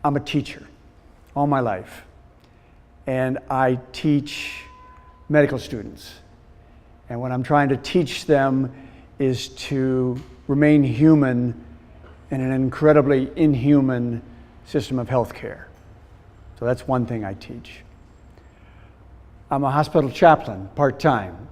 I'm a teacher all my life, and I teach medical students. And what I'm trying to teach them is to remain human in an incredibly inhuman system of healthcare. So that's one thing I teach. I'm a hospital chaplain, part-time,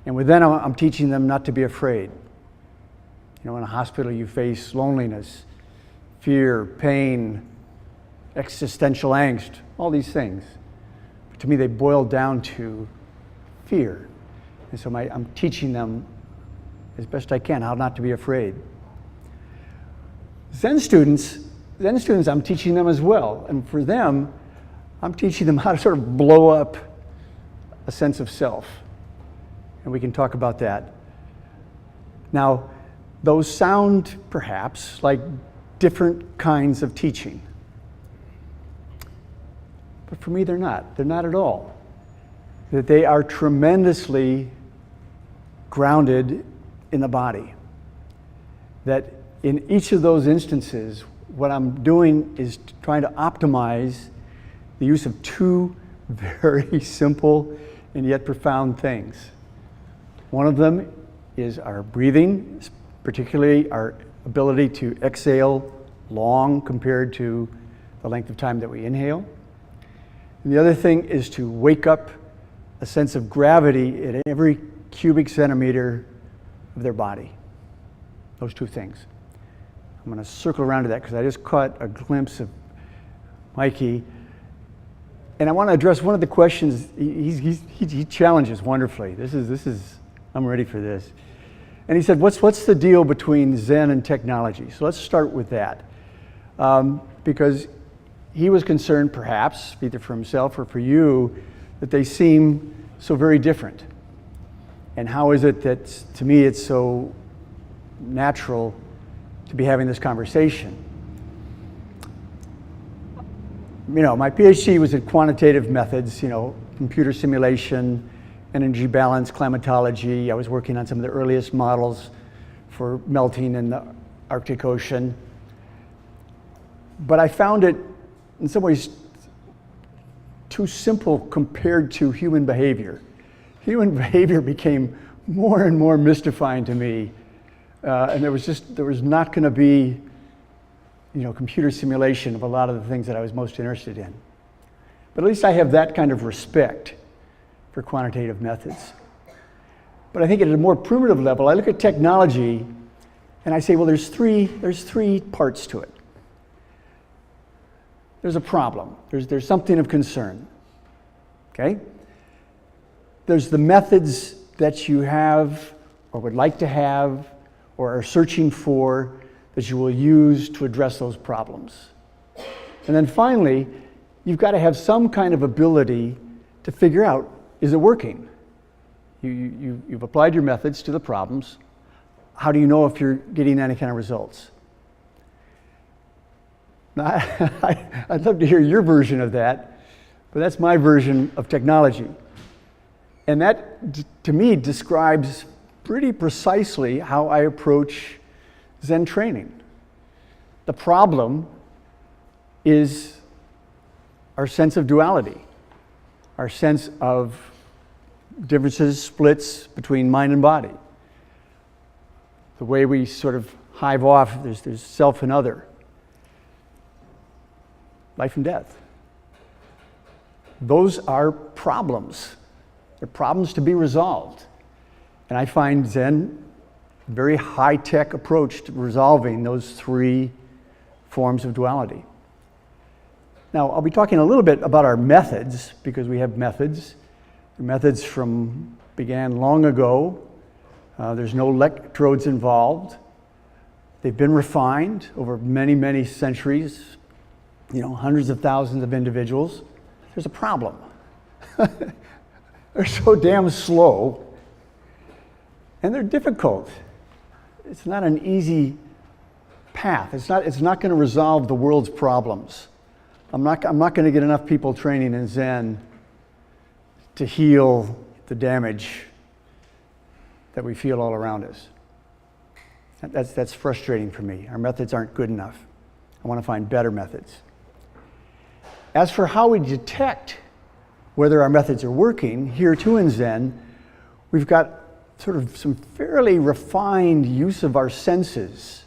and with that I'm teaching them not to be afraid. You know, in a hospital you face loneliness, fear, pain, existential angst, all these things. But to me they boil down to fear. And so I'm teaching them as best I can how not to be afraid. Zen students I'm teaching them as well. And for them, I'm teaching them how to sort of blow up a sense of self. And we can talk about that. Now, those sound perhaps like different kinds of teaching. But for me, they're not. They're not at all. That they are tremendously grounded in the body. That in each of those instances, what I'm doing is trying to optimize the use of two very simple and yet profound things. One of them is our breathing, particularly our ability to exhale long compared to the length of time that we inhale. And the other thing is to wake up a sense of gravity at every cubic centimeter of their body. Those two things. I'm going to circle around to that because I just caught a glimpse of Mikey. And I want to address one of the questions. He challenges wonderfully. This is, I'm ready for this. And he said, what's the deal between Zen and technology? So let's start with that. Because he was concerned, perhaps, either for himself or for you, that they seem so very different. And how is it that, to me, it's so natural to be having this conversation? You know, my PhD was in quantitative methods, you know, computer simulation, energy balance, climatology. I was working on some of the earliest models for melting in the Arctic Ocean. But I found it, in some ways, too simple compared to human behavior. Human behavior became more and more mystifying to me. And there was not going to be, you know, computer simulation of a lot of the things that I was most interested in. But at least I have that kind of respect for quantitative methods. But I think at a more primitive level, I look at technology and I say, well, there's three parts to it. There's a problem. There's something of concern. Okay? There's the methods that you have or would like to have or are searching for that you will use to address those problems. And then finally, you've got to have some kind of ability to figure out, is it working? You've applied your methods to the problems. How do you know if you're getting any kind of results? Now, I'd love to hear your version of that, but that's my version of technology. And that, to me, describes pretty precisely how I approach Zen training. The problem is our sense of duality, our sense of differences, splits between mind and body. The way we sort of hive off, there's self and other. Life and death. Those are problems. They're problems to be resolved. And I find Zen a very high-tech approach to resolving those three forms of duality. Now, I'll be talking a little bit about our methods, because we have methods. The methods began long ago. There's no electrodes involved. They've been refined over many, many centuries, you know, hundreds of thousands of individuals. There's a problem. They're so damn slow, and they're difficult. It's not an easy path. It's not going to resolve the world's problems. I'm not going to get enough people training in Zen to heal the damage that we feel all around us. That's frustrating for me. Our methods aren't good enough. I want to find better methods. As for how we detect whether our methods are working, here too in Zen, we've got sort of some fairly refined use of our senses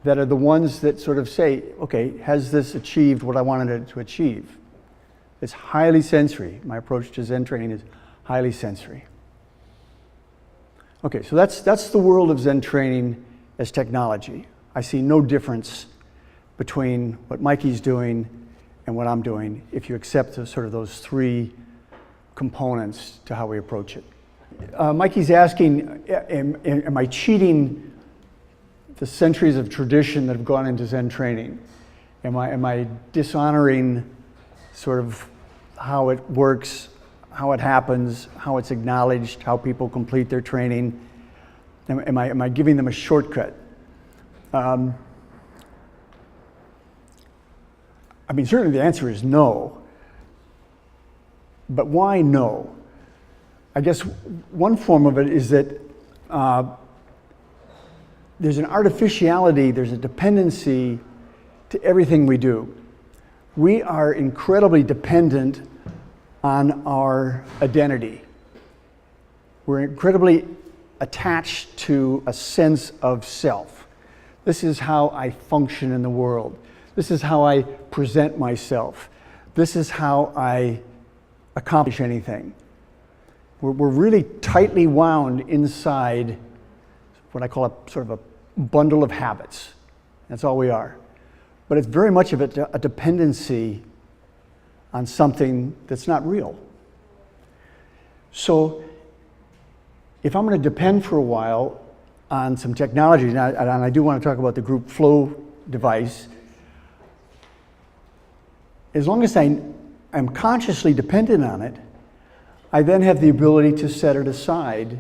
that are the ones that sort of say, okay, has this achieved what I wanted it to achieve? It's highly sensory. My approach to Zen training is highly sensory. Okay, so that's the world of Zen training as technology. I see no difference between what Mikey's doing and what I'm doing if you accept sort of those three components to how we approach it. Mikey's asking, am I cheating the centuries of tradition that have gone into Zen training? Am I dishonoring sort of how it works, how it happens, how it's acknowledged, how people complete their training? Am I giving them a shortcut? I mean, certainly the answer is no. But why no? I guess one form of it is that there's an artificiality, there's a dependency to everything we do. We are incredibly dependent on our identity. We're incredibly attached to a sense of self. This is how I function in the world. This is how I present myself. This is how I accomplish anything. We're really tightly wound inside what I call a sort of a bundle of habits. That's all we are. But it's very much of a dependency on something that's not real. So if I'm going to depend for a while on some technology, and I do want to talk about the group flow device, as long as I'm consciously dependent on it, I then have the ability to set it aside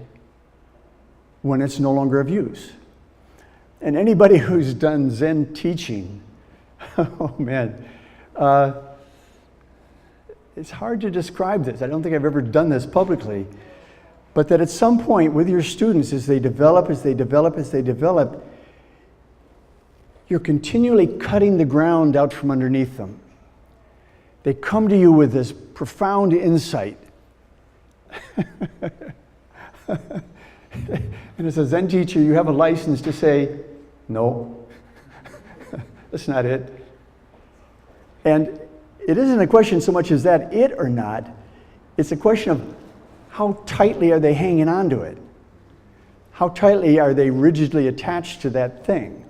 when it's no longer of use. And anybody who's done Zen teaching, oh man, it's hard to describe this. I don't think I've ever done this publicly, but that at some point with your students, as they develop, you're continually cutting the ground out from underneath them. They come to you with this profound insight. And as a Zen teacher, you have a license to say, no, that's not it. And it isn't a question so much as that it or not, it's a question of how tightly are they hanging on to it? How tightly are they rigidly attached to that thing?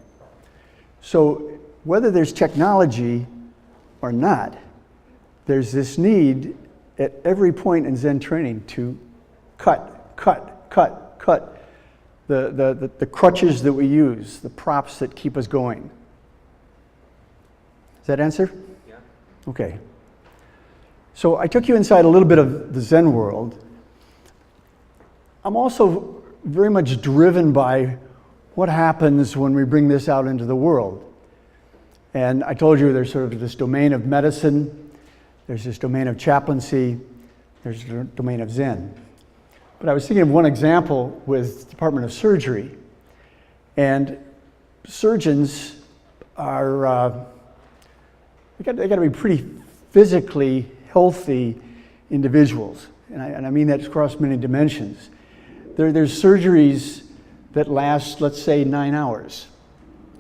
So whether there's technology or not, there's this need at every point in Zen training to cut the crutches that we use, the props that keep us going. Does that answer? Yeah. Okay. So I took you inside a little bit of the Zen world. I'm also very much driven by what happens when we bring this out into the world. And I told you there's sort of this domain of medicine, there's this domain of chaplaincy, there's the domain of Zen. But I was thinking of one example with the Department of Surgery. And surgeons are, they got to be pretty physically healthy individuals. And I mean that across many dimensions. There's surgeries that last, let's say, 9 hours.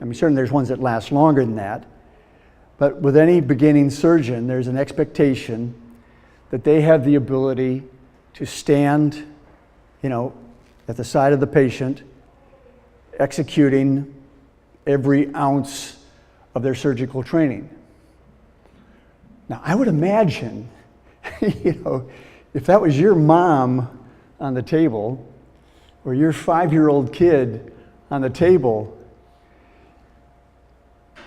I mean, certainly there's ones that last longer than that. But with any beginning surgeon, there's an expectation that they have the ability to stand, at the side of the patient, executing every ounce of their surgical training. Now, I would imagine, if that was your mom on the table, or your 5-year-old kid on the table,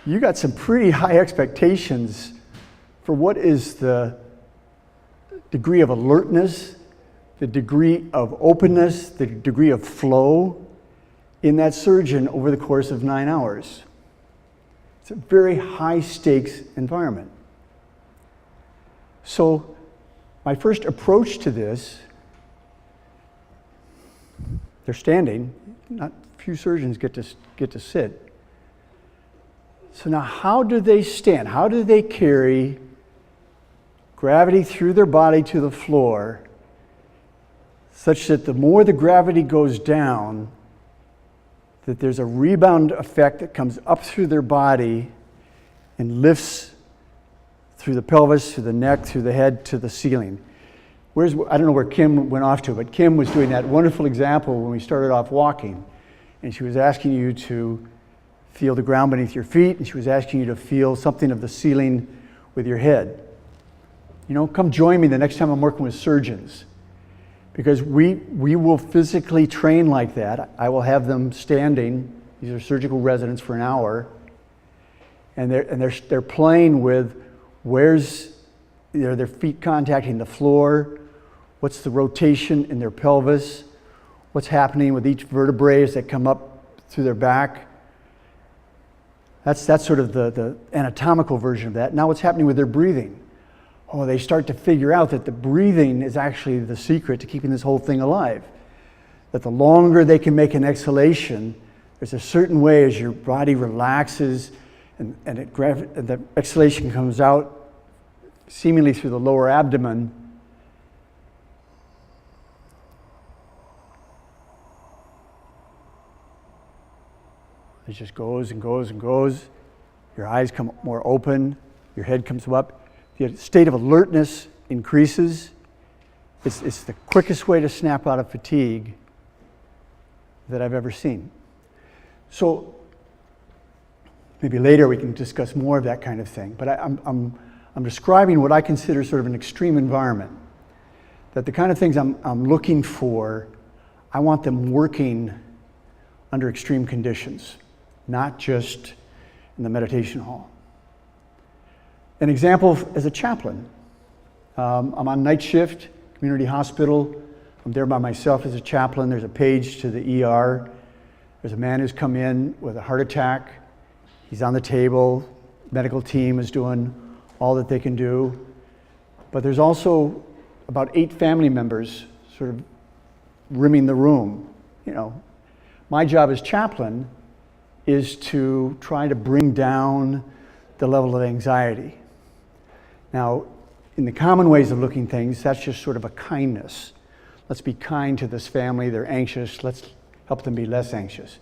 you got some pretty high expectations for what is the degree of alertness, the degree of openness, the degree of flow in that surgeon over the course of 9 hours. It's a very high stakes environment. So my first approach to this, they're standing, not few surgeons get to sit. So now how do they stand? How do they carry gravity through their body to the floor such that the more the gravity goes down, that there's a rebound effect that comes up through their body and lifts through the pelvis, through the neck, through the head, to the ceiling. I don't know where Kim went off to, but Kim was doing that wonderful example when we started off walking. And she was asking you to feel the ground beneath your feet, and she was asking you to feel something of the ceiling with your head. You know, come join me the next time I'm working with surgeons, because we will physically train like that. I will have them standing. These are surgical residents for an hour, and they're playing with where's their feet contacting the floor, what's the rotation in their pelvis, what's happening with each vertebrae as they come up through their back. That's sort of the anatomical version of that. Now what's happening with their breathing? Oh, they start to figure out that the breathing is actually the secret to keeping this whole thing alive. That the longer they can make an exhalation, there's a certain way as your body relaxes and the exhalation comes out seemingly through the lower abdomen. It just goes and goes and goes. Your eyes come more open, your head comes up. The state of alertness increases. It's the quickest way to snap out of fatigue that I've ever seen. So maybe later we can discuss more of that kind of thing. But I'm describing what I consider sort of an extreme environment. That the kind of things I'm looking for, I want them working under extreme conditions, not just in the meditation hall. An example as a chaplain. I'm on night shift, community hospital. I'm there by myself as a chaplain. There's a page to the ER. There's a man who's come in with a heart attack. He's on the table. Medical team is doing all that they can do. But there's also about 8 family members sort of rimming the room. You know, my job as chaplain is to try to bring down the level of anxiety. Now, in the common ways of looking things, that's just sort of a kindness. Let's be kind to this family. They're anxious. Let's help them be less anxious.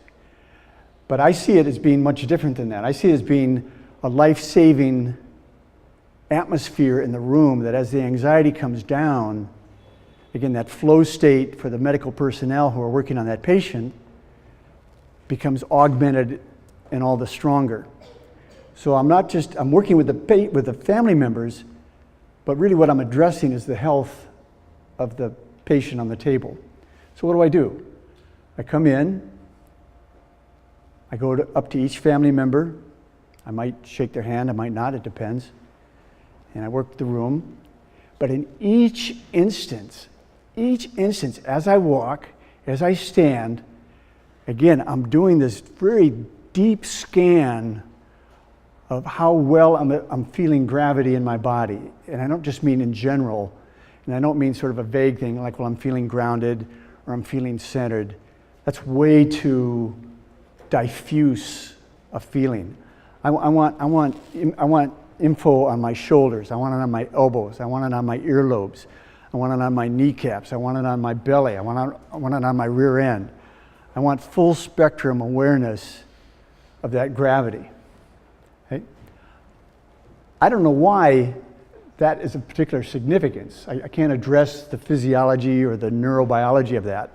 But I see it as being much different than that. I see it as being a life-saving atmosphere in the room that as the anxiety comes down, again, that flow state for the medical personnel who are working on that patient becomes augmented and all the stronger. So I'm working with the family members, but really what I'm addressing is the health of the patient on the table. So what do? I come in, I go up to each family member. I might shake their hand, I might not, it depends. And I work the room. But in each instance, as I walk, as I stand, again, I'm doing this very deep scan of how well I'm feeling gravity in my body. And I don't just mean in general, and I don't mean sort of a vague thing like, well, I'm feeling grounded or I'm feeling centered. That's way too diffuse a feeling. I want info on my shoulders. I want it on my elbows. I want it on my earlobes. I want it on my kneecaps. I want it on my belly. I want it on my rear end. I want full spectrum awareness of that gravity. Okay? I don't know why that is of particular significance. I can't address the physiology or the neurobiology of that.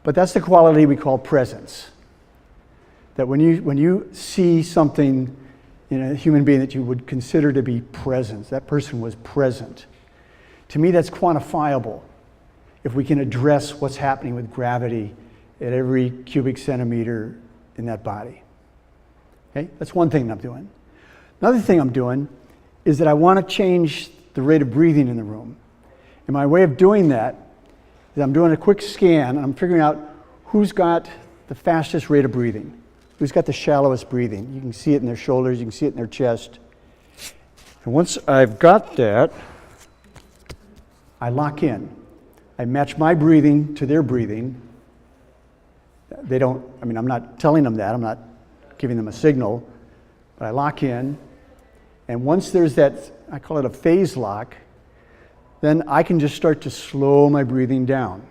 But that's the quality we call presence. That when you see something in a human being that you would consider to be present, that person was present. To me, that's quantifiable if we can address what's happening with gravity at every cubic centimeter in that body. Okay? That's one thing I'm doing. Another thing I'm doing is that I want to change the rate of breathing in the room. And my way of doing that is I'm doing a quick scan and I'm figuring out who's got the fastest rate of breathing, who's got the shallowest breathing. You can see it in their shoulders, you can see it in their chest. And once I've got that, I lock in. I match my breathing to their breathing. I'm not telling them that, I'm not giving them a signal. But I lock in, and once there's that, I call it a phase lock, then I can just start to slow my breathing down.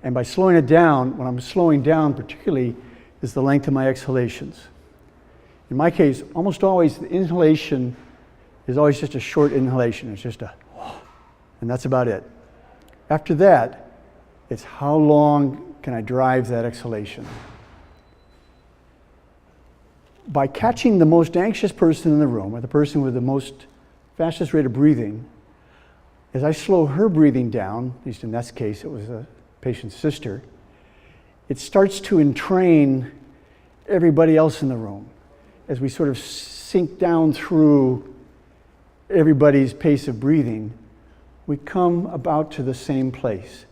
And by slowing it down, what I'm slowing down particularly is the length of my exhalations. In my case, almost always the inhalation is always just a short inhalation. It's just a, and that's about it. After that, it's how long can I drive that exhalation. By catching the most anxious person in the room, or the person with the most fastest rate of breathing, as I slow her breathing down, at least in this case it was a patient's sister, it starts to entrain everybody else in the room. As we sort of sink down through everybody's pace of breathing, we come about to the same place.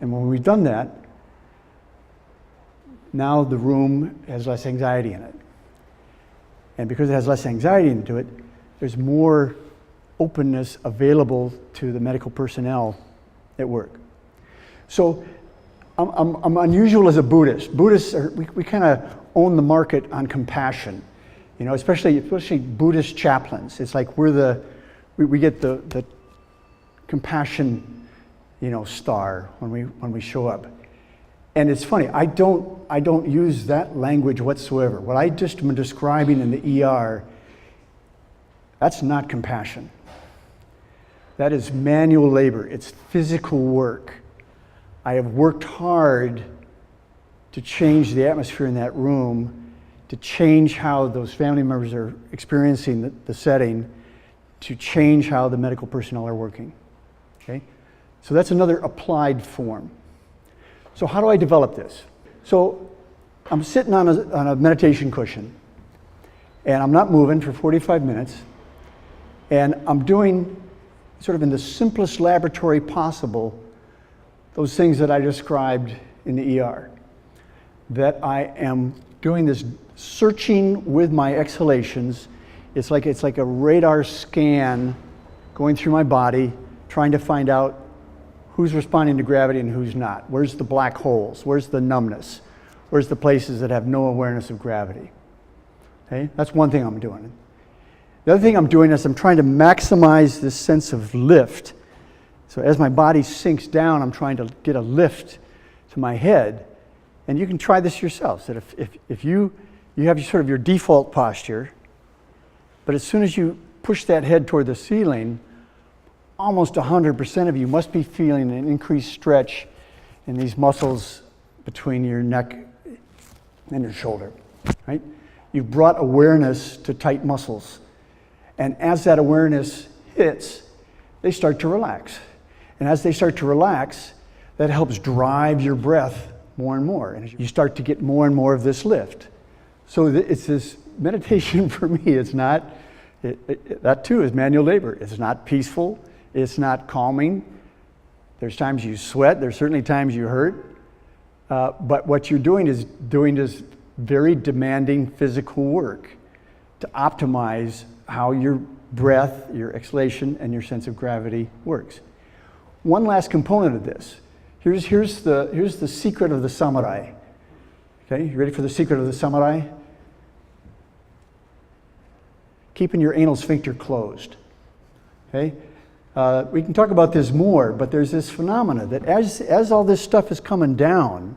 And when we've done that, now the room has less anxiety in it. And because it has less anxiety into it, there's more openness available to the medical personnel at work. So I'm unusual as a Buddhist. Buddhists, we kind of own the market on compassion, you know, especially Buddhist chaplains. It's like we get the compassion, you know, star when we show up. And it's funny, I don't use that language whatsoever. What I just am describing in the ER, that's not compassion. That is manual labor. It's physical work. I have worked hard to change the atmosphere in that room, to change how those family members are experiencing the setting, to change how the medical personnel are working. Okay? So that's another applied form. So how do I develop this? So I'm sitting on a meditation cushion, and I'm not moving for 45 minutes, and I'm doing, sort of in the simplest laboratory possible, those things that I described in the ER. That I am doing this searching with my exhalations. It's like a radar scan going through my body, trying to find out who's responding to gravity and who's not. Where's the black holes? Where's the numbness? Where's the places that have no awareness of gravity? Okay, that's one thing I'm doing. The other thing I'm doing is I'm trying to maximize this sense of lift. So as my body sinks down, I'm trying to get a lift to my head. And you can try this yourself. So if you have sort of your default posture, but as soon as you push that head toward the ceiling, almost 100% of you must be feeling an increased stretch in these muscles between your neck and your shoulder, right? You've brought awareness to tight muscles. And as that awareness hits, they start to relax. And as they start to relax, that helps drive your breath more and more. And you start to get more and more of this lift. So it's this meditation for me. It's not, that too is manual labor. It's not peaceful. It's not calming. There's times you sweat. There's certainly times you hurt. But what you're doing is this very demanding physical work to optimize how your breath, your exhalation, and your sense of gravity works. One last component of this. Here's the secret of the samurai. Okay, you ready for the secret of the samurai? Keeping your anal sphincter closed. Okay, we can talk about this more, but there's this phenomena that as all this stuff is coming down,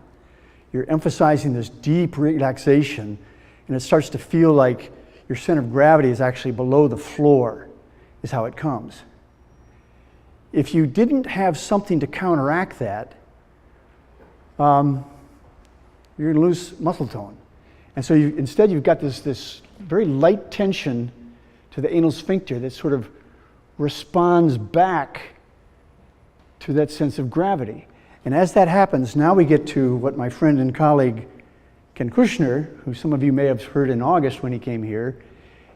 you're emphasizing this deep relaxation, and it starts to feel like your center of gravity is actually below the floor, is how it comes. If you didn't have something to counteract that, you're going to lose muscle tone. And so instead you've got this very light tension to the anal sphincter that sort of responds back to that sense of gravity. And as that happens, now we get to what my friend and colleague Ken Kushner, who some of you may have heard in August when he came here,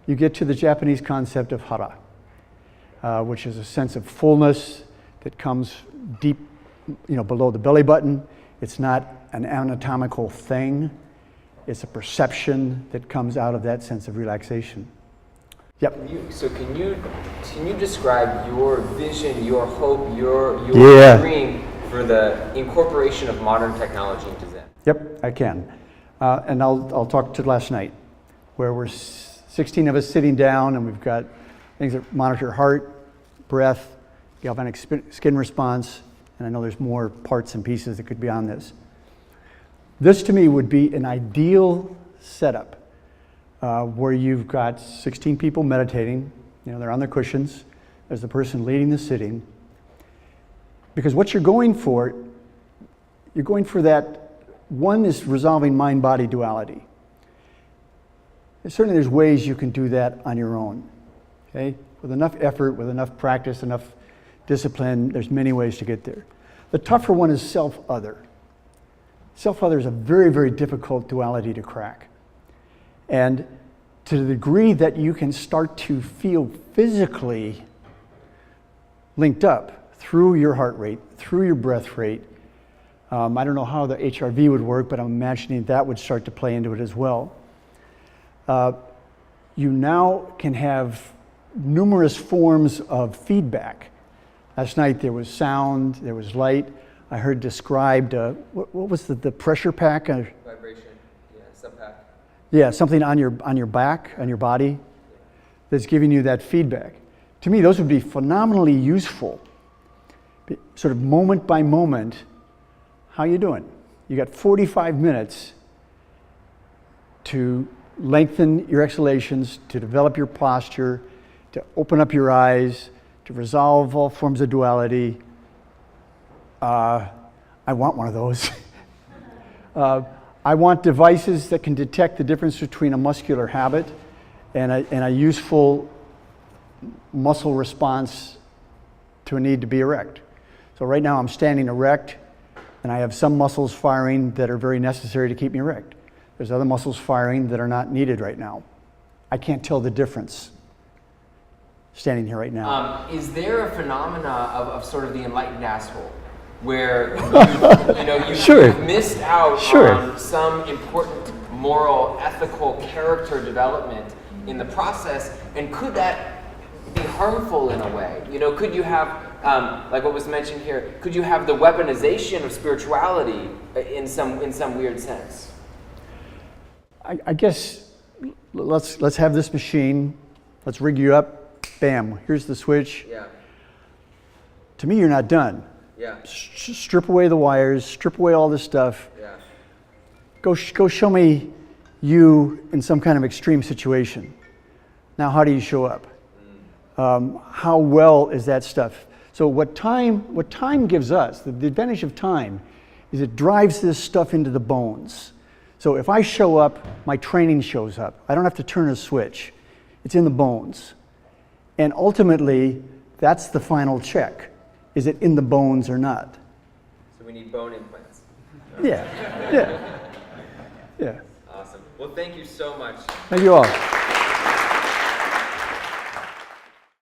you get to the Japanese concept of hara, which is a sense of fullness that comes deep, below the belly button. It's not an anatomical thing. It's a perception that comes out of that sense of relaxation. Yep. Can you describe your vision, your hope, your dream for the incorporation of modern technology into Zen? Yep, I can. And I'll talk to last night, where we're 16 of us sitting down, and we've got things that monitor heart, breath, galvanic skin response, and I know there's more parts and pieces that could be on this. This to me would be an ideal setup where you've got 16 people meditating, they're on their cushions, there's the person leading the sitting, because what you're going for that, one is resolving mind-body duality. And certainly there's ways you can do that on your own, okay? With enough effort, with enough practice, enough discipline, there's many ways to get there. The tougher one is self-other. Self-other is a very, very difficult duality to crack. And to the degree that you can start to feel physically linked up through your heart rate, through your breath rate, I don't know how the HRV would work, but I'm imagining that would start to play into it as well. You now can have numerous forms of feedback. Last night there was sound, there was light. I heard described, what was the pressure pack? Vibration, yeah, sub-pack. Yeah, something on your back, on your body, that's giving you that feedback. To me, those would be phenomenally useful. Sort of moment by moment, how you doing? You got 45 minutes to lengthen your exhalations, to develop your posture, to open up your eyes, to resolve all forms of duality. I want one of those. I want devices that can detect the difference between a muscular habit and a useful muscle response to a need to be erect. So right now I'm standing erect, and I have some muscles firing that are very necessary to keep me erect. There's other muscles firing that are not needed right now. I can't tell the difference standing here right now. Is there a phenomena of sort of the enlightened asshole, where you've Sure. missed out Sure. on some important moral, ethical character development in the process, and could that be harmful in a way? Could you have, like what was mentioned here, could you have the weaponization of spirituality in some weird sense? I guess let's have this machine. Let's rig you up. Bam, here's the switch. Yeah. To me, you're not done. Yeah. Strip away the wires, strip away all this stuff. Yeah. Go show me you in some kind of extreme situation. Now, how do you show up? How well is that stuff? So what time gives us, the advantage of time, is it drives this stuff into the bones. So if I show up, my training shows up. I don't have to turn a switch. It's in the bones. And ultimately, that's the final check. Is it in the bones or not? So we need bone implants. Yeah. Awesome. Well, thank you so much. Thank you all.